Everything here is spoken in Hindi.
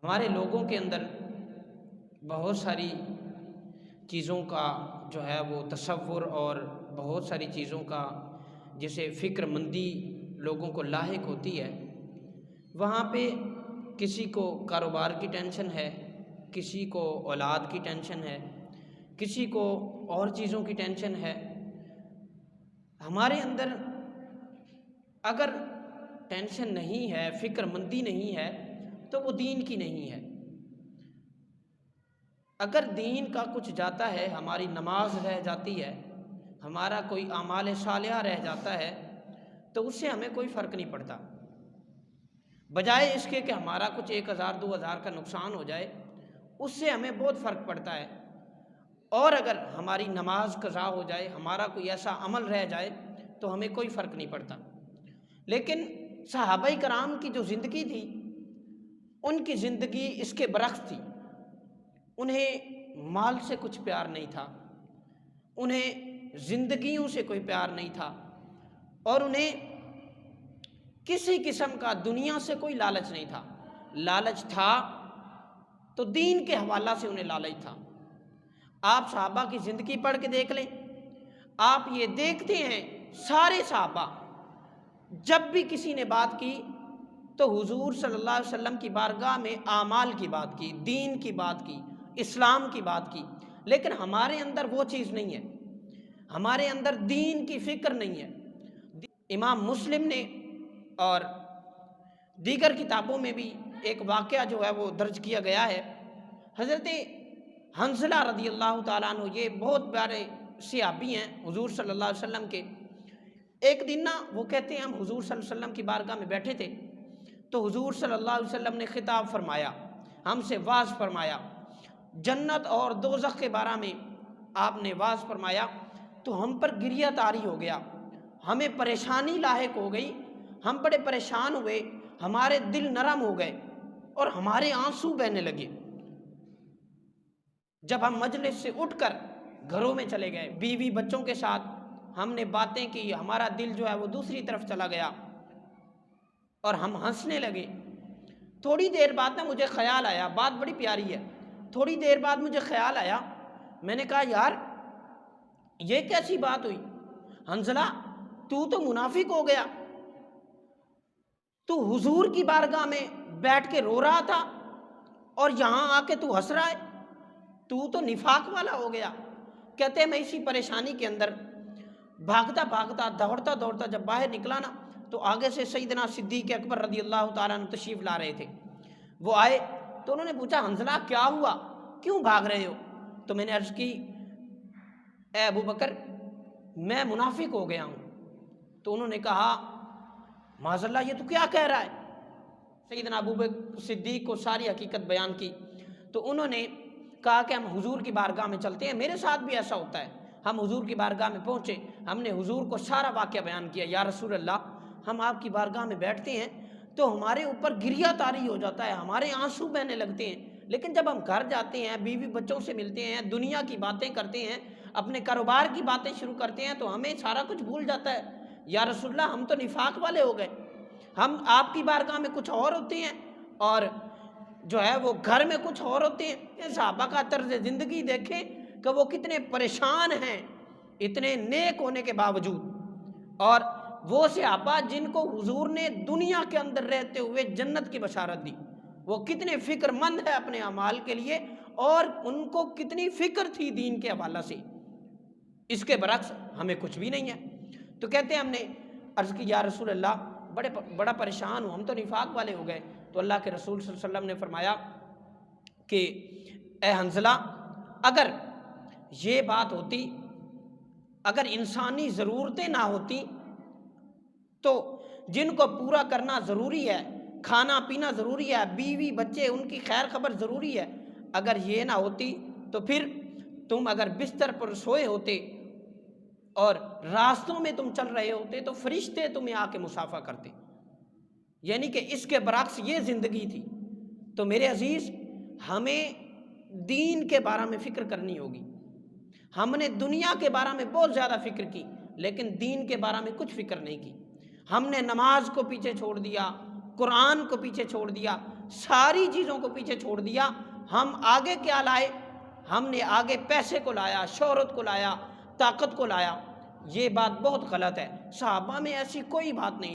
हमारे लोगों के अंदर बहुत सारी चीज़ों का जो है वो तसव्वुर और बहुत सारी चीज़ों का जैसे फ़िक्रमंदी लोगों को लाहिक होती है। वहाँ पे किसी को कारोबार की टेंशन है, किसी को औलाद की टेंशन है, किसी को और चीज़ों की टेंशन है। हमारे अंदर अगर टेंशन नहीं है, फ़िक्रमंदी नहीं है, तो वो दीन की नहीं है। अगर दीन का कुछ जाता है, हमारी नमाज रह जाती है, हमारा कोई आमाल सालिहा रह जाता है, तो उससे हमें कोई फ़र्क नहीं पड़ता। बजाय इसके कि हमारा कुछ 1000 2000 का नुकसान हो जाए, उससे हमें बहुत फ़र्क पड़ता है। और अगर हमारी नमाज कज़ा हो जाए, हमारा कोई ऐसा अमल रह जाए, तो हमें कोई फ़र्क नहीं पड़ता। लेकिन सहाबाए कराम की जो ज़िंदगी थी, उनकी ज़िंदगी इसके बरक्स थी। उन्हें माल से कुछ प्यार नहीं था, उन्हें ज़िंदगियों से कोई प्यार नहीं था, और उन्हें किसी किस्म का दुनिया से कोई लालच नहीं था। लालच था तो दीन के हवाला से उन्हें लालच था। आप सहाबा की ज़िंदगी पढ़ के देख लें, आप ये देखते हैं सारे सहाबा जब भी किसी ने बात की तो हुजूर सल्लल्लाहु अलैहि वसल्लम की बारगाह में आमाल की बात की, दीन की बात की, इस्लाम की बात की। लेकिन हमारे अंदर वो चीज़ नहीं है, हमारे अंदर दीन की फ़िक्र नहीं है। इमाम मुस्लिम ने और दीगर किताबों में भी एक वाक़या जो है वो दर्ज किया गया है। हज़रत हंज़ला रज़ी अल्लाह ताला अन्हु, ये बहुत प्यारे सहाबी हैं हुजूर सल्लल्लाहु अलैहि वसल्लम के। एक दिन ना वो कहते हैं हम हुजूर सल्लल्लाहु अलैहि वसल्लम की बारगाह में बैठे थे, तो हुजूर सल्लल्लाहु अलैहि वसल्लम ने खिताब फरमाया, हमसे वाज़ फरमाया, जन्नत और दोज़ख के बारे में आपने वाज़ फरमाया। तो हम पर गिरिया तारी हो गया, हमें परेशानी लाहिक हो गई, हम बड़े परेशान हुए, हमारे दिल नरम हो गए और हमारे आंसू बहने लगे। जब हम मजलिस से उठकर घरों में चले गए, बीवी बच्चों के साथ हमने बातें की, हमारा दिल जो है वो दूसरी तरफ चला गया और हम हंसने लगे। थोड़ी देर बाद ना मुझे ख्याल आया, बात बड़ी प्यारी है, थोड़ी देर बाद मुझे ख्याल आया, मैंने कहा यार ये कैसी बात हुई, हंज़ला तू तो मुनाफिक हो गया, तू हुजूर की बारगाह में बैठ के रो रहा था और यहाँ आके तू हंस रहा है, तू तो निफाक वाला हो गया। कहते हैं मैं इसी परेशानी के अंदर भागता भागता दौड़ता दौड़ता जब बाहर निकला ना, तो आगे से सैयदना सिद्दीक़ अकबर रज़ी अल्लाह ताला अन्हु तशरीफ़ ला रहे थे। वो आए तो उन्होंने पूछा हंज़ला क्या हुआ, क्यों भाग रहे हो? तो मैंने अर्ज़ की ए अबू बकर मैं मुनाफिक हो गया हूँ। तो उन्होंने कहा माज़अल्लाह ये तो क्या कह रहा है? सैयदना अबू बकर सिद्दीक़ को सारी हकीकत बयान की। तो उन्होंने कहा कि हम हुजूर की बारगाह में चलते हैं, मेरे साथ भी ऐसा होता है। हम हुजूर की बारगाह में पहुँचे, हमने हुजूर को सारा वाक़या बयान किया, या रसूल अल्लाह हम आपकी बारगाह में बैठते हैं तो हमारे ऊपर गिरिया तारी हो जाता है, हमारे आंसू बहने लगते हैं, लेकिन जब हम घर जाते हैं, बीवी बच्चों से मिलते हैं, दुनिया की बातें करते हैं, अपने कारोबार की बातें शुरू करते हैं, तो हमें सारा कुछ भूल जाता है। या रसूल अल्लाह हम तो निफाक वाले हो गए, हम आपकी बारगाह में कुछ और होते हैं और जो है वो घर में कुछ और होते हैं। सहाबा का तर्ज ज़िंदगी देखें कि वो कितने परेशान हैं इतने नेक होने के बावजूद, और वो सहाबा जिनको हुजूर ने दुनिया के अंदर रहते हुए जन्नत की बशारत दी, वो कितने फ़िक्रमंद है अपने अमाल के लिए और उनको कितनी फ़िक्र थी दीन के हवाला से। इसके बरक्स हमें कुछ भी नहीं है। तो कहते हैं हमने अर्ज़ की या रसूल अल्लाह बड़ा परेशान हूँ, हम तो निफाक वाले हो गए। तो अल्लाह के रसूल सल्लल्लाहु अलैहि वसल्लम ने फरमाया कि ए हंज़ला अगर ये बात होती, अगर इंसानी ज़रूरतें ना होती तो जिनको पूरा करना ज़रूरी है, खाना पीना ज़रूरी है, बीवी बच्चे उनकी खैर खबर ज़रूरी है, अगर ये ना होती तो फिर तुम अगर बिस्तर पर सोए होते और रास्तों में तुम चल रहे होते तो फरिश्ते तुम्हें आके मुसाफा करते। यानी कि इसके बरक्स ये ज़िंदगी थी। तो मेरे अजीज़ हमें दीन के बारे में फ़िक्र करनी होगी। हमने दुनिया के बारे में बहुत ज़्यादा फ़िक्र की, लेकिन दीन के बारे में कुछ फ़िक्र नहीं की। हमने नमाज को पीछे छोड़ दिया, कुरान को पीछे छोड़ दिया, सारी चीज़ों को पीछे छोड़ दिया। हम आगे क्या लाए? हमने आगे पैसे को लाया, शोहरत को लाया, ताकत को लाया। ये बात बहुत गलत है। सहाबा में ऐसी कोई बात नहीं।